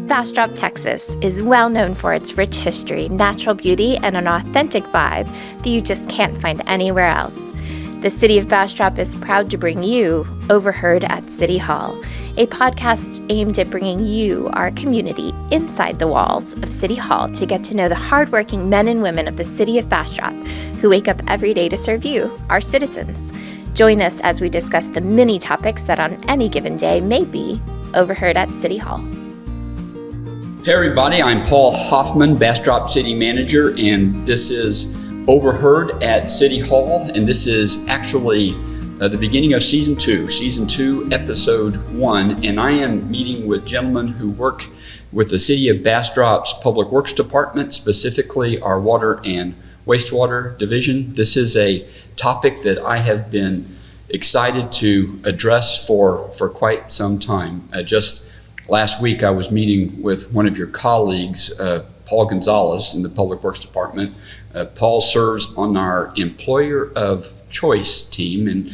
Bastrop, Texas is well known for its rich history, natural beauty, and an authentic vibe that you just can't find anywhere else. The city of Bastrop is proud to bring you Overheard at City Hall, a podcast aimed at bringing you, our community, inside the walls of City Hall to get to know the hardworking men and women of the city of Bastrop who wake up every day to serve you, our citizens. Join us as we discuss the many topics that on any given day may be overheard at City Hall. Hey everybody, I'm Paul Hofmann, Bastrop City Manager, and this is Overheard at City Hall, and this is actually the beginning of Season 2, Episode 1, and I am meeting with gentlemen who work with the City of Bastrop's Public Works Department, specifically our Water and Wastewater Division. This is a topic that I have been excited to address for quite some time. Just last week I was meeting with one of your colleagues, Paul Gonzalez in the Public Works Department. Paul serves on our Employer of Choice team, and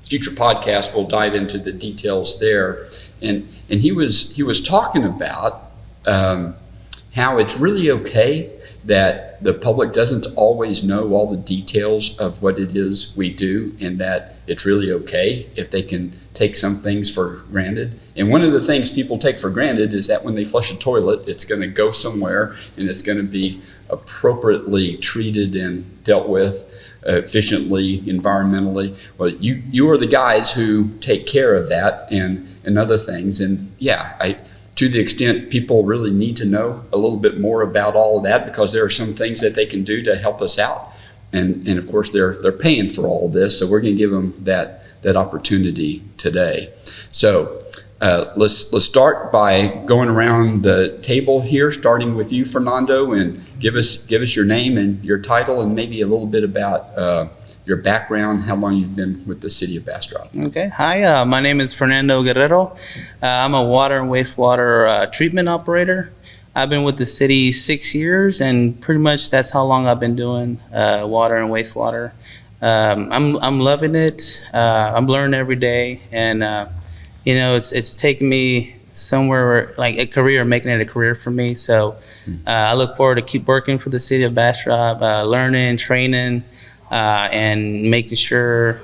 future podcast we'll dive into the details there. And he was talking about how it's really okay that the public doesn't always know all the details of what it is we do, and that it's really okay if they can take some things for granted. And one of the things people take for granted is that when they flush a toilet, it's going to go somewhere and it's going to be appropriately treated and dealt with efficiently, environmentally. Well, you are the guys who take care of that and other things. And yeah, to the extent people really need to know a little bit more about all of that, because there are some things that they can do to help us out. And of course they're paying for all of this, so we're going to give them that opportunity today. So let's start by going around the table here, starting with you, Fernando, and give us your name and your title, and maybe a little bit about your background, how long you've been with the city of Bastrop. Okay. Hi, my name is Fernando Guerrero. I'm a water and wastewater treatment operator. I've been with the city 6 years, and pretty much that's how long I've been doing water and wastewater. I'm loving it. I'm learning every day, and it's taken me somewhere like a career, making it a career for me. So I look forward to keep working for the city of Bastrop, learning, training, and making sure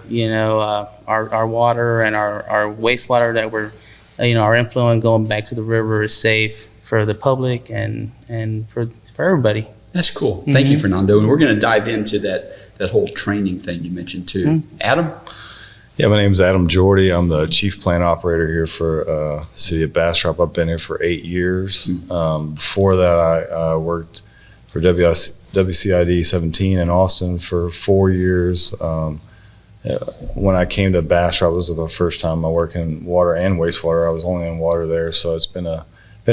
our water and our wastewater that we're our influent going back to the river is safe for the public and for everybody. That's cool. Mm-hmm. Thank you, Fernando. And we're going to dive into that whole training thing you mentioned too. Mm-hmm. Adam? Yeah, my name is Adam Jordy. I'm the chief plant operator here for City of Bastrop. I've been here for 8 years. Mm-hmm. Before that, I worked for WCID 17 in Austin for 4 years. When I came to Bastrop, it was the first time I worked in water and wastewater. I was only in water there, so it's been a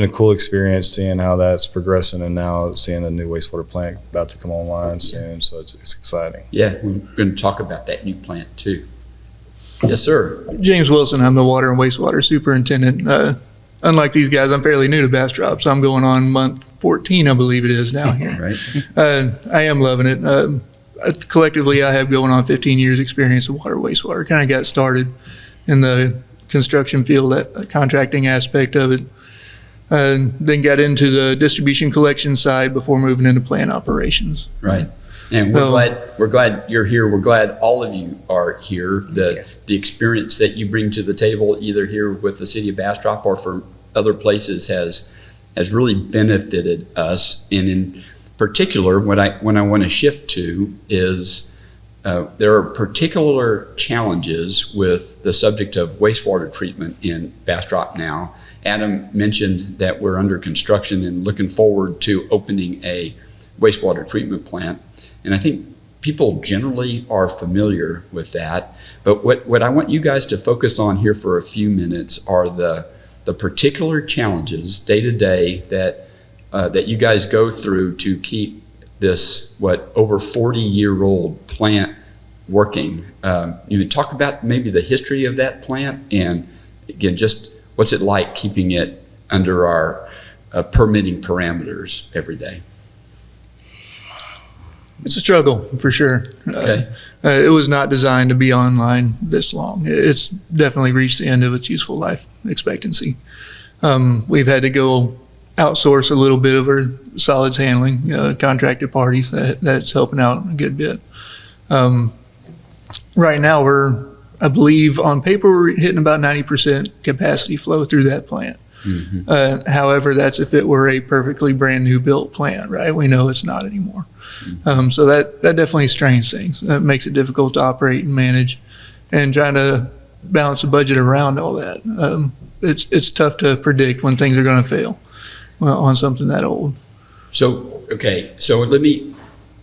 cool experience seeing how that's progressing, and now seeing a new wastewater plant about to come online soon. So it's exciting. Yeah, we're going to talk about that new plant too. Yes, sir. James Wilson. I'm the water and wastewater superintendent. Unlike these guys, I'm fairly new to Bastrop, so I'm going on month 14, I believe it is now here. Right. I am loving it. Collectively, I have going on 15 years experience of water wastewater. Kind of got started in the construction field, that contracting aspect of it. Then got into the distribution collection side before moving into plant operations. Right. And we're glad you're here. We're glad all of you are here. The experience that you bring to the table, either here with the city of Bastrop or from other places, has really benefited us. And in particular, what I want to shift to is there are particular challenges with the subject of wastewater treatment in Bastrop now. Adam mentioned that we're under construction and looking forward to opening a wastewater treatment plant. And I think people generally are familiar with that. But what I want you guys to focus on here for a few minutes are the particular challenges day to day that you guys go through to keep this over 40-year-old plant working. Talk about maybe the history of that plant, and again, just what's it like keeping it under our permitting parameters every day? It's a struggle for sure. Okay. It was not designed to be online this long. It's definitely reached the end of its useful life expectancy. We've had to go outsource a little bit of our solids handling, contracted parties. That's helping out a good bit. Right now, I believe on paper, we're hitting about 90% capacity flow through that plant. However, that's if it were a perfectly brand new built plant, right? We know it's not anymore. So that definitely strains things. That makes it difficult to operate and manage, and trying to balance the budget around all that. It's tough to predict when things are going to fail on something that old. So, okay, so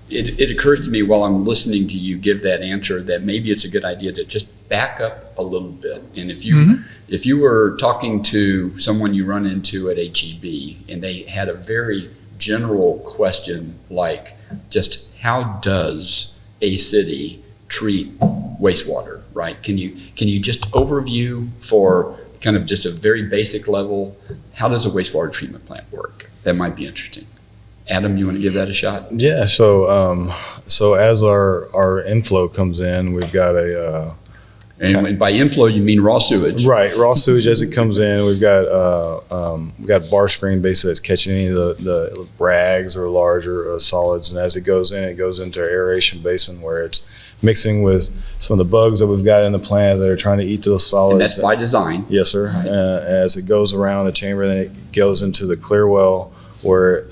it occurs to me while I'm listening to you give that answer that maybe it's a good idea to just back up a little bit. And if you were talking to someone you run into at HEB and they had a very general question like just how does a city treat wastewater, right? Can you just overview for kind of just a very basic level, how does a wastewater treatment plant work? That might be interesting. Adam, you want to give that a shot? Yeah. So as our inflow comes in, we've got and by inflow you mean raw sewage, right? Raw sewage as it comes in. We've got a bar screen basically that's catching any of the rags or larger solids, and as it goes in, it goes into our aeration basin where it's mixing with some of the bugs that we've got in the plant that are trying to eat those solids. And that's by design. Yes, sir. As it goes around the chamber, then it goes into the clear well where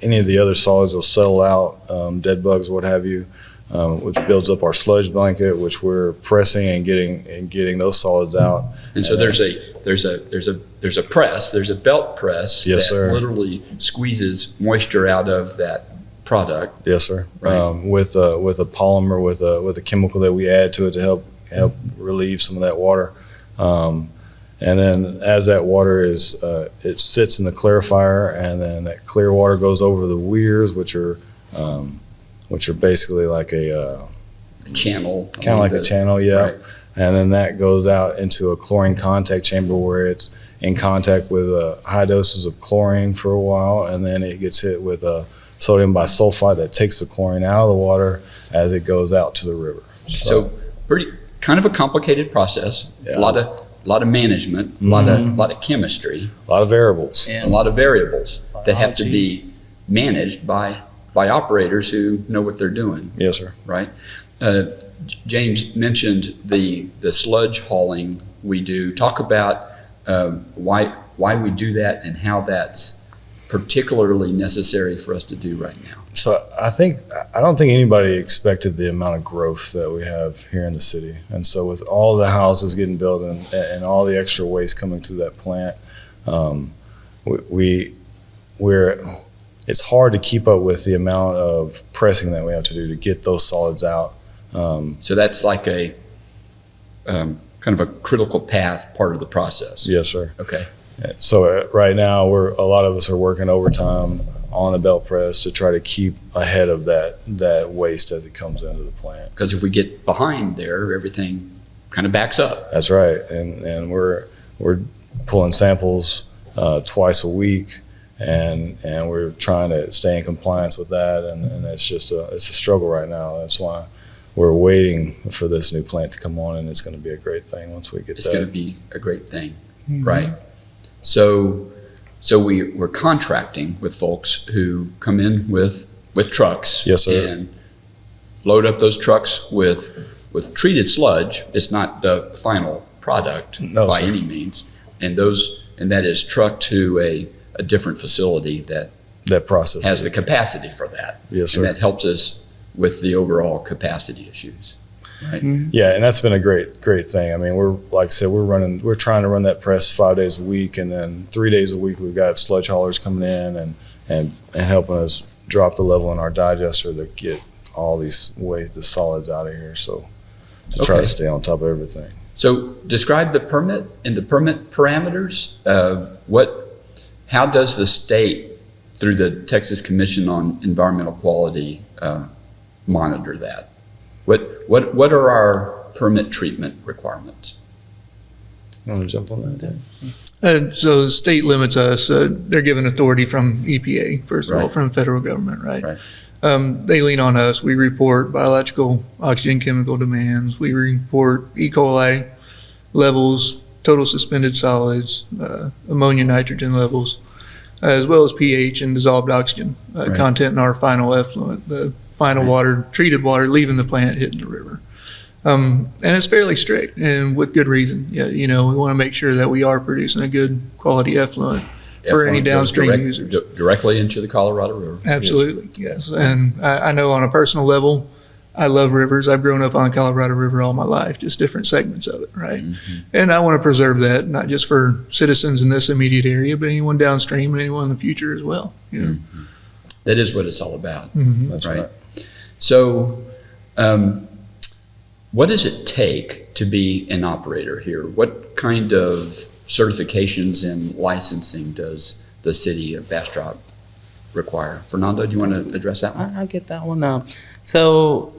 any of the other solids will settle out, dead bugs, what have you, which builds up our sludge blanket, which we're pressing and getting those solids out. And so there's a press, there's a belt press yes, that sir. literally squeezes moisture out of that product. Yes, sir. Right. With a polymer, with a chemical that we add to it to help relieve some of that water. And then as that water it sits in the clarifier, and then that clear water goes over the weirs, which are basically like a channel. Kind of like a channel, yeah. Right. And then that goes out into a chlorine contact chamber where it's in contact with high doses of chlorine for a while, and then it gets hit with sodium bisulfite that takes the chlorine out of the water as it goes out to the river. So pretty kind of a complicated process. Yeah. A lot of management, a lot of chemistry, a lot of variables, and a lot of variables that have to be managed by operators who know what they're doing. Yes, sir. Right. James mentioned the sludge hauling we do. Talk about why we do that and how that's particularly necessary for us to do right now. So I don't think anybody expected the amount of growth that we have here in the city. And so with all the houses getting built and all the extra waste coming to that plant, it's hard to keep up with the amount of pressing that we have to do to get those solids out. So that's like a kind of a critical path part of the process. Yes, sir. Okay. So right now, a lot of us are working overtime on the belt press to try to keep ahead of that waste as it comes into the plant. Because if we get behind there, everything kind of backs up. That's right, and we're pulling samples twice a week, and we're trying to stay in compliance with that, and it's a struggle right now. That's why we're waiting for this new plant to come on, and it's going to be a great thing once we get that. It's going to be a great thing, right? So we're contracting with folks who come in with trucks. Yes, sir. And load up those trucks with treated sludge. It's not the final product by any means. And that is trucked to a different facility that process has the capacity for that. Yes, sir. And that helps us with the overall capacity issues. Right. Yeah, and that's been a great thing. I mean, like I said, we're trying to run that press 5 days a week, and then 3 days a week we've got sludge haulers coming in and helping us drop the level in our digester to get all the solids out of here. So to try to stay on top of everything. So describe the permit and the permit parameters. How does the state, through the Texas Commission on Environmental Quality, monitor that? What are our permit treatment requirements? You want to jump on that? So the state limits us. They're given authority from EPA, first of all, from the federal government, right? They lean on us. We report biological oxygen chemical demands. We report E. coli levels, total suspended solids, ammonia, nitrogen levels. as well as pH and dissolved oxygen Right. content in our final effluent, the final water, treated water leaving the plant, hitting the river. And it's fairly strict, and with good reason. Yeah, we want to make sure that we are producing a good quality effluent for any Effluent goes downstream users. Directly into the Colorado River. Absolutely, yes. And I know on a personal level, I love rivers. I've grown up on the Colorado River all my life, just different segments of it, right? And I want to preserve that, not just for citizens in this immediate area, but anyone downstream and anyone in the future as well. That is what it's all about. That's Right. right. So, what does it take to be an operator here? What kind of certifications and licensing does the city of Bastrop require? Fernando, do you want to address that one? I'll get that one. So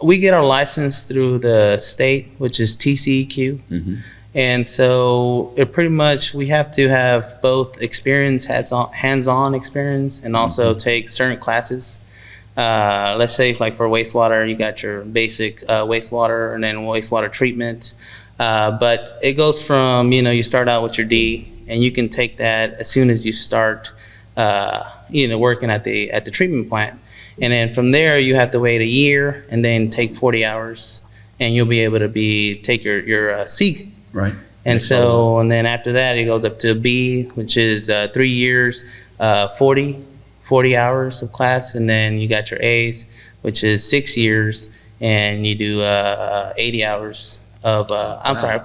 we get our license through the state, which is TCEQ. And so it pretty much, we have to have both experience, hands-on experience, and also take certain classes. Let's say like for wastewater, you got your basic wastewater and then wastewater treatment. But it goes from, you start out with your D, and you can take that as soon as you start, working at the treatment plant. And then from there, you have to wait a year and then take 40 hours, and you'll be able to take your C. Right. And so, and then after that, it goes up to B, which is 3 years, 40 hours of class. And then you got your A's, which is 6 years, and you do 80 hours of,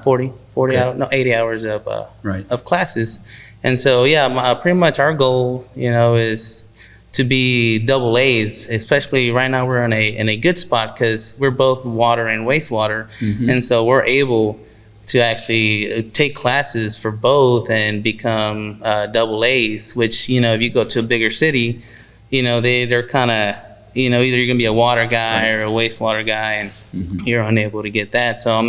40 Okay. hours, no, 80 hours of, Right. of classes. And so, yeah, pretty much our goal, is to be double A's, especially right now we're in a good spot because we're both water and wastewater. And so we're able to actually take classes for both and become double A's, which, if you go to a bigger city, they're kind of, either you're gonna be a water guy or a wastewater guy, and you're unable to get that. So I'm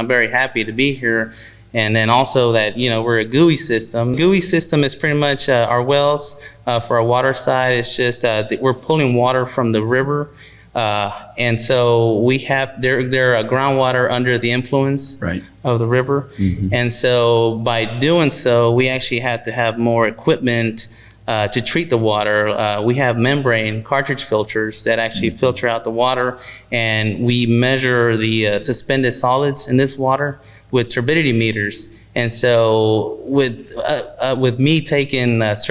very happy to be here. And then also that, we're a GUI system. GUI system is pretty much our wells for our water side. It's just we're pulling water from the river. And so we have, they're groundwater under the influence Right. of the river. And so by doing so, we actually have to have more equipment to treat the water. We have membrane cartridge filters that actually filter out the water, and we measure the suspended solids in this water with turbidity meters. And so with me taking us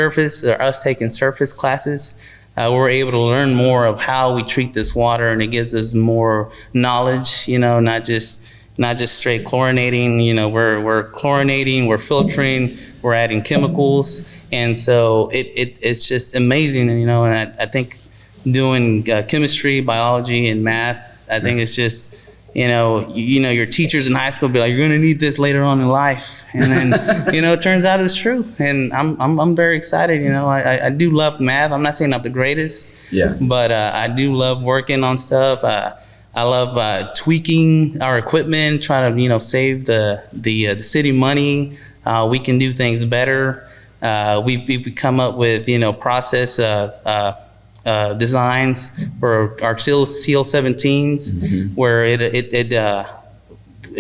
taking surface classes, we're able to learn more of how we treat this water, and it gives us more knowledge, not just straight chlorinating. We're chlorinating, we're filtering, we're adding chemicals. And so it's just amazing, and I think doing chemistry, biology, and math, I think it's just, your teachers in high school be like, you're gonna need this later on in life, and then it turns out it's true, and I'm very excited. I do love math. I'm not saying I'm the greatest, but I do love working on stuff. I love tweaking our equipment, trying to save the city money. We can do things better. We've come up with process designs for our CL17s, where it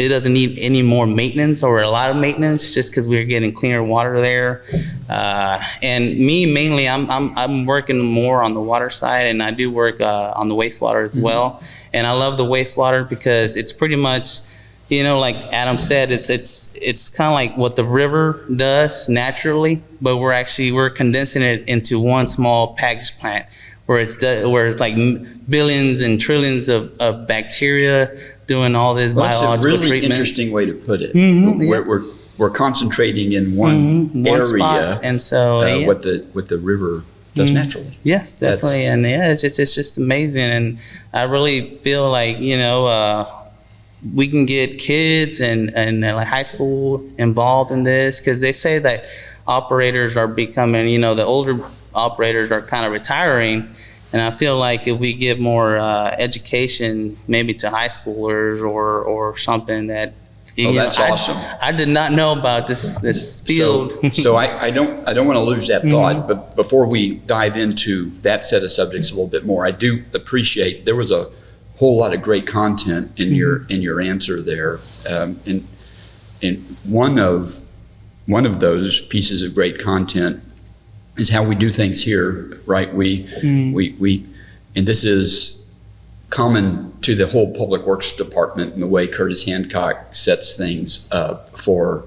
doesn't need any more maintenance or a lot of maintenance, just because we're getting cleaner water there. And me mainly, I'm working more on the water side, and I do work on the wastewater as well. And I love the wastewater because it's pretty much, like Adam said, it's kind of like what the river does naturally, but we're condensing it into one small package plant, where it's like billions and trillions of bacteria doing all this biological That's a really treatment. interesting way to put it. We're concentrating in one area, spot. And so what the river does naturally. Yes, definitely. And it's just amazing. And I really feel like we can get kids and like high school involved in this, because they say that operators are becoming, the older operators are kind of retiring. And I feel like if we give more education, maybe to high schoolers or something, that that's awesome. I did not know about this field. So I don't want to lose that thought. But before we dive into that set of subjects a little bit more, I do appreciate there was a whole lot of great content in your answer there. And one of those pieces of great content is how we do things here, right? We and this is common to the whole Public Works Department and the way Curtis Hancock sets things up for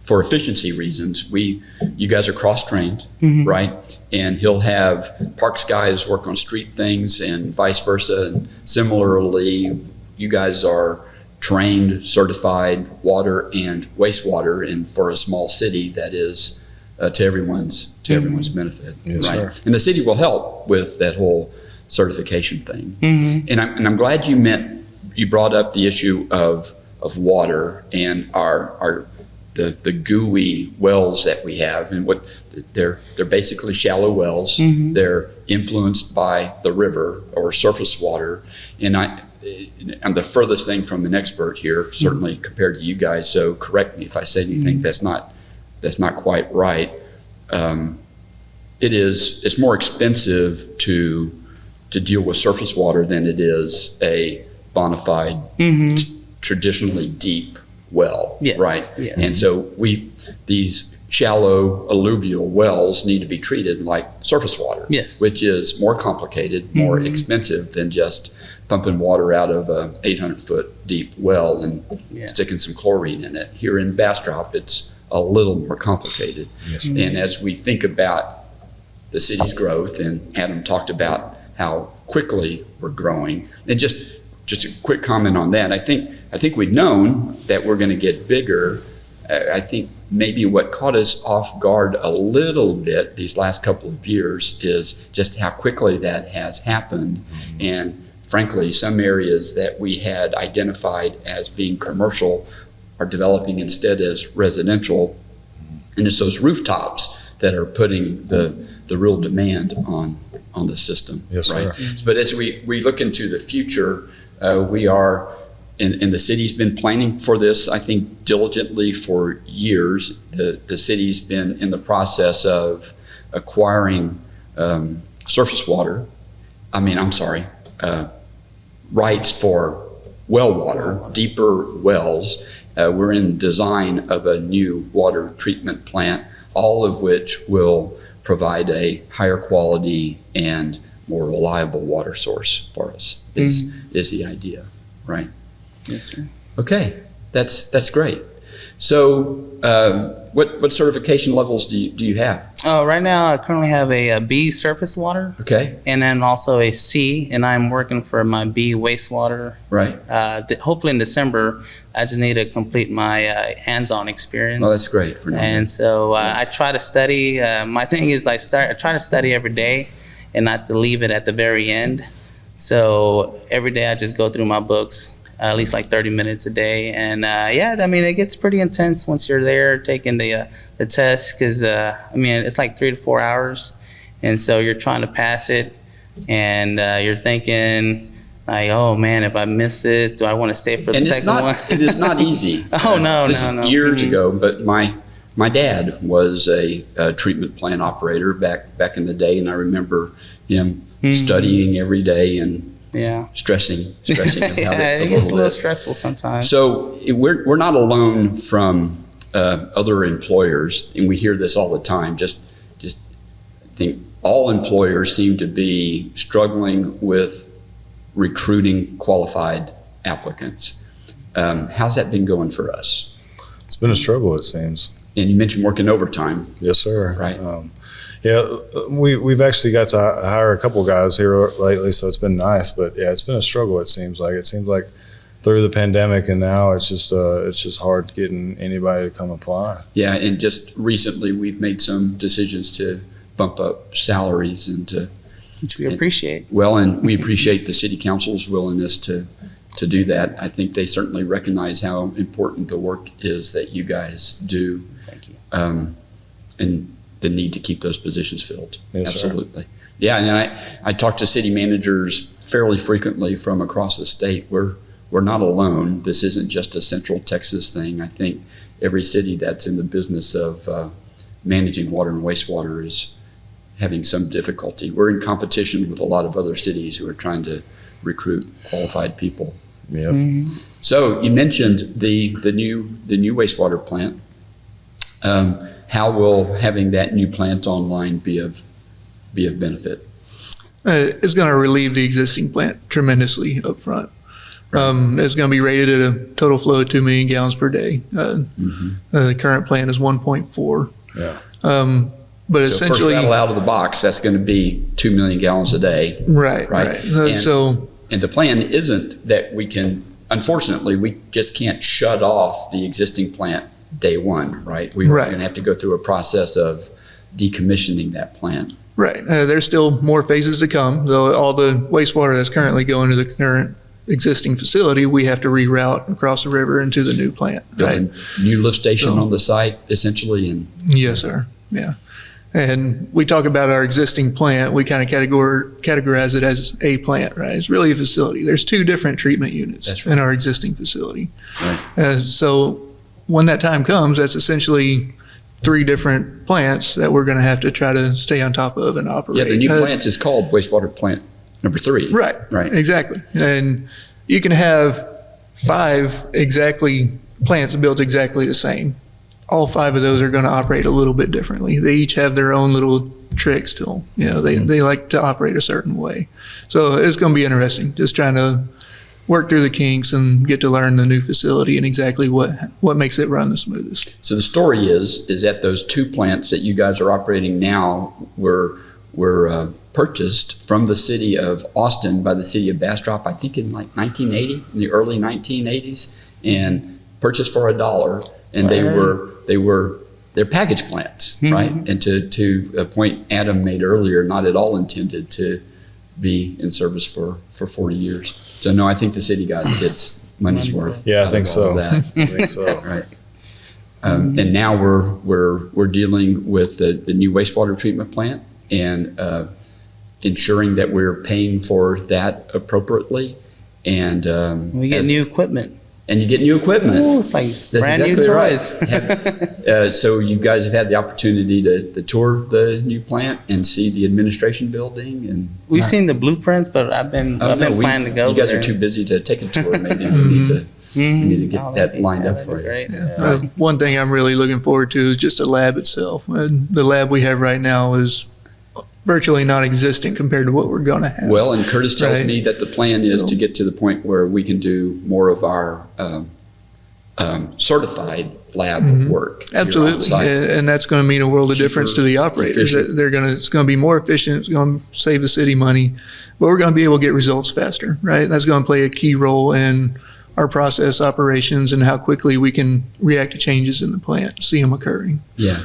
efficiency reasons. You guys are cross-trained, right? And he'll have parks guys work on street things and vice versa. And similarly, you guys are trained, certified water and wastewater, and for a small city, that is to everyone's benefit, Yes, right? sir. And the city will help with that whole certification thing. And I'm glad you brought up the issue of water and the gooey wells that we have, and what they're basically shallow wells. They're influenced by the river or surface water, and I'm the furthest thing from an expert here, certainly compared to you guys. So correct me if I say anything that's not quite right. It's more expensive to deal with surface water than it is a bona fide, traditionally deep well, Yes, right? yes. And so these shallow alluvial wells need to be treated like surface water, Yes. which is more complicated, more expensive than just pumping water out of a 800-foot deep well and sticking some chlorine in it. Here in Bastrop, it's a little more complicated. Yes. And as we think about the city's growth, and Adam talked about how quickly we're growing, and just a quick comment on that. I think we've known that we're going to get bigger. I think maybe what caught us off guard a little bit these last couple of years is just how quickly that has happened. And frankly, some areas that we had identified as being commercial are developing instead as residential. And it's those rooftops that are putting the real demand on the system. Yes, right? sir. But as we look into the future, we are, and the city's been planning for this, I think, diligently for years. The city's been in the process of acquiring surface water. Rights for well water, deeper wells. We're in design of a new water treatment plant, all of which will provide a higher quality and more reliable water source for us, is the idea, right? Yes, sir. Okay, that's great. So what certification levels do you have? Right now, I currently have a B surface water, Okay, and then also a C, and I'm working for my B wastewater. right. Hopefully in December, I just need to complete my hands-on experience. Well, that's great for now. And so I try to study. My thing is I try to study every day and not to leave it at the very end. So every day I just go through my books, at least like 30 minutes a day. And it gets pretty intense once you're there taking the test, because it's like 3 to 4 hours. And so you're trying to pass it, and you're thinking, like, oh man, if I miss this, do I want to stay for the second one? It is not easy. Oh, no. Years ago, but my dad was a treatment plant operator back in the day, and I remember him studying every day and stressing about it gets a little stressful sometimes. So we're not alone from other employers, and we hear this all the time. Just I think all employers seem to be struggling with recruiting qualified applicants. How's that been going for us? It's been a struggle, it seems. And you mentioned working overtime. Yes, sir. Right. We've actually got to hire a couple guys here lately, so it's been nice. But yeah, it's been a struggle. It seems like through the pandemic, and now it's just hard getting anybody to come apply. Yeah, and just recently we've made some decisions to bump up salaries and to. Which we appreciate. Well, and we appreciate the city council's willingness to do that. I think they certainly recognize how important the work is that you guys do. Thank you. And the need to keep those positions filled. Yes, absolutely. Sir. Yeah, and I talk to city managers fairly frequently from across the state. We're not alone. This isn't just a Central Texas thing. I think every city that's in the business of managing water and wastewater is having some difficulty. We're in competition with a lot of other cities who are trying to recruit qualified people. Yep. Mm-hmm. So you mentioned the new wastewater plant. how will having that new plant online be of benefit? It's going to relieve the existing plant tremendously up front. It's going to be rated at a total flow of 2 million gallons per day. The current plant is 1.4. Yeah. But So essentially, first rattle out of the box, that's going to be 2 million gallons a day. right. And- And the plan isn't that we can, unfortunately, we just can't shut off the existing plant day one, right? We're Right. going to have to go through a process of decommissioning that plant. Right. There's still more phases to come, though all the wastewater that's currently going to the current existing facility, we have to reroute across the river into the new plant. Building new lift station on the site, essentially, and Yes, sir. Yeah. And we talk about our existing plant, we kind of categorize it as a plant, right? It's really a facility. There's 2 different treatment units That's right. in our existing facility. Right. So when that time comes, that's essentially 3 different plants that we're going to have to try to stay on top of and operate. yeah, the new plant is called wastewater plant number 3. Right. Right. Exactly. And you can have 5 exactly plants built exactly the same. All 5 of those are going to operate a little bit differently. They each have their own little tricks to them. You know, they like to operate a certain way. So it's going to be interesting, just trying to work through the kinks and get to learn the new facility and exactly what makes it run the smoothest. So the story is that those 2 plants that you guys are operating now were purchased from the city of Austin by the city of Bastrop, I think in like 1980, in the early 1980s, and purchased for $1. And they're package plants, right? And to a point Adam made earlier, not at all intended to be in service for 40 years. So no, I think the city got its money's worth. Yeah, I out think of all so. of that. I think so. Right. And now we're dealing with the new wastewater treatment plant and ensuring that we're paying for that appropriately. And We get new equipment. And you get new equipment. Oh, it's like That's brand new exactly toys. right. So you guys have had the opportunity to tour the new plant and see the administration building, and We've seen the blueprints, but I've been planning to go. You guys there. are too busy to take a tour. Maybe we need to get that lined up for you. Right. One thing I'm really looking forward to is just the lab itself. The lab we have right now is virtually non-existent compared to what we're going to have. Well, and Curtis tells Right. me that the plan is to get to the point where we can do more of our certified lab work. here on Absolutely, site. and that's going to mean a world of difference to the operators. efficient. It's going to be more efficient. It's going to save the city money, but we're going to be able to get results faster, right? That's going to play a key role in our process operations and how quickly we can react to changes in the plant, see them occurring. Yeah.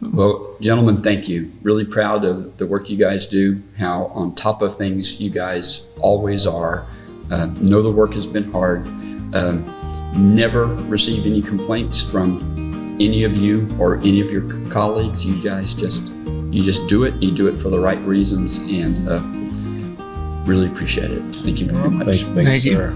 Well, gentlemen, thank you. Really proud of the work you guys do, how on top of things you guys always are. Know the work has been hard. Never receive any complaints from any of you or any of your colleagues. You guys just do it. You do it for the right reasons, and really appreciate it. Thank you very much. Thank you, Thank you. sir.